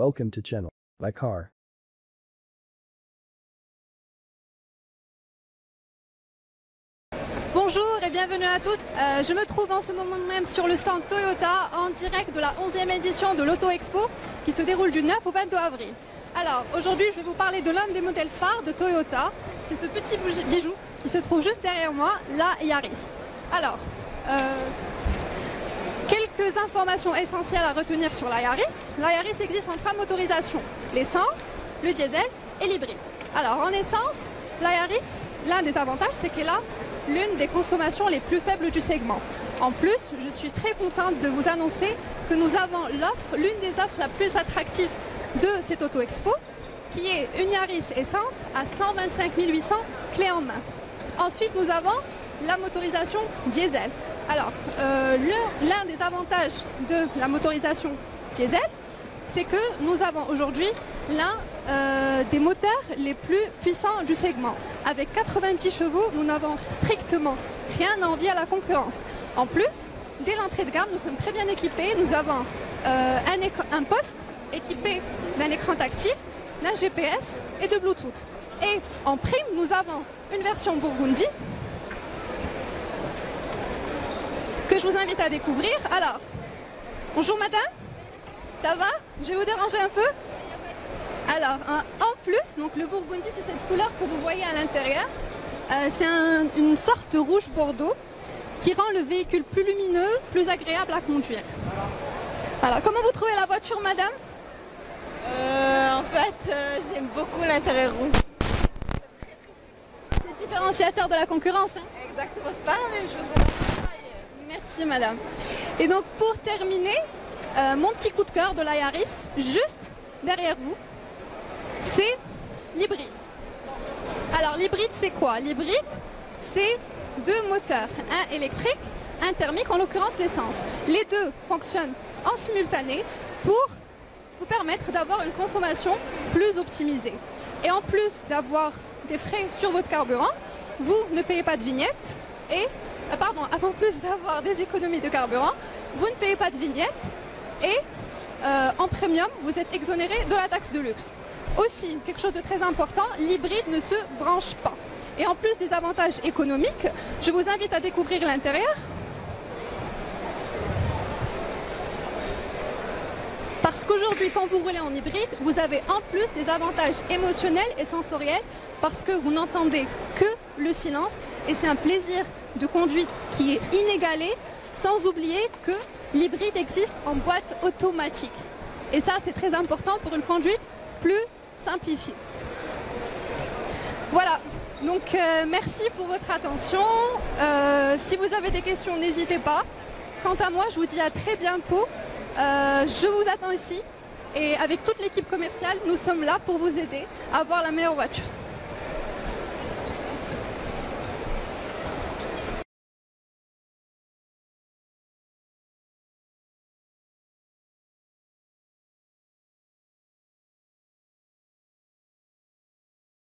Welcome to channel by Car. Bonjour et bienvenue à tous. Je me trouve en ce moment même sur le stand Toyota en direct de la 11e édition de l'Auto Expo qui se déroule du 9 au 22 avril. Alors aujourd'hui je vais vous parler de l'un des modèles phares de Toyota. C'est ce petit bijou qui se trouve juste derrière moi, la Yaris. Alors, quelques informations essentielles à retenir sur la Yaris. La Yaris existe en 3 motorisations, l'essence, le diesel et l'hybride. Alors en essence, la Yaris, l'un des avantages c'est qu'elle a l'une des consommations les plus faibles du segment. En plus, je suis très contente de vous annoncer que nous avons l'une des offres la plus attractive de cette Auto Expo, qui est une Yaris essence à 125 800 clés en main. Ensuite, nous avons la motorisation diesel. Alors, l'un des avantages de la motorisation diesel, c'est que nous avons aujourd'hui l'un des moteurs les plus puissants du segment. Avec 90 chevaux, nous n'avons strictement rien à envier à la concurrence. En plus, dès l'entrée de gamme, nous sommes très bien équipés. Nous avons un poste équipé d'un écran tactile, d'un GPS et de Bluetooth. Et en prime, nous avons une version Burgundy que je vous invite à découvrir. Alors, bonjour madame, ça va? Je vais vous déranger un peu? Alors, en plus, donc le Burgundy, c'est cette couleur que vous voyez à l'intérieur. C'est une sorte de rouge bordeaux qui rend le véhicule plus lumineux, plus agréable à conduire. Alors, comment vous trouvez la voiture, madame? En fait, j'aime beaucoup l'intérieur rouge. C'est différenciateur de la concurrence. Hein? Exactement, c'est pas la même chose. Merci, madame. Et donc, pour terminer, mon petit coup de cœur de la Yaris, juste derrière vous, c'est l'hybride. Alors l'hybride c'est quoi? L'hybride c'est 2 moteurs, un électrique, un thermique, en l'occurrence l'essence. Les deux fonctionnent en simultané pour vous permettre d'avoir une consommation plus optimisée. Et en plus d'avoir des frais sur votre carburant, vous ne payez pas de vignette et, en plus d'avoir des économies de carburant, vous ne payez pas de vignette et en premium, vous êtes exonéré de la taxe de luxe. Aussi, quelque chose de très important, l'hybride ne se branche pas. Et en plus des avantages économiques, je vous invite à découvrir l'intérieur. Parce qu'aujourd'hui, quand vous roulez en hybride, vous avez en plus des avantages émotionnels et sensoriels parce que vous n'entendez que le silence et c'est un plaisir de conduite qui est inégalé, sans oublier que l'hybride existe en boîte automatique. Et ça, c'est très important pour une conduite plus simplifiée. Voilà, donc merci pour votre attention. Si vous avez des questions, n'hésitez pas. Quant à moi, je vous dis à très bientôt. Je vous attends ici et avec toute l'équipe commerciale, nous sommes là pour vous aider à avoir la meilleure voiture.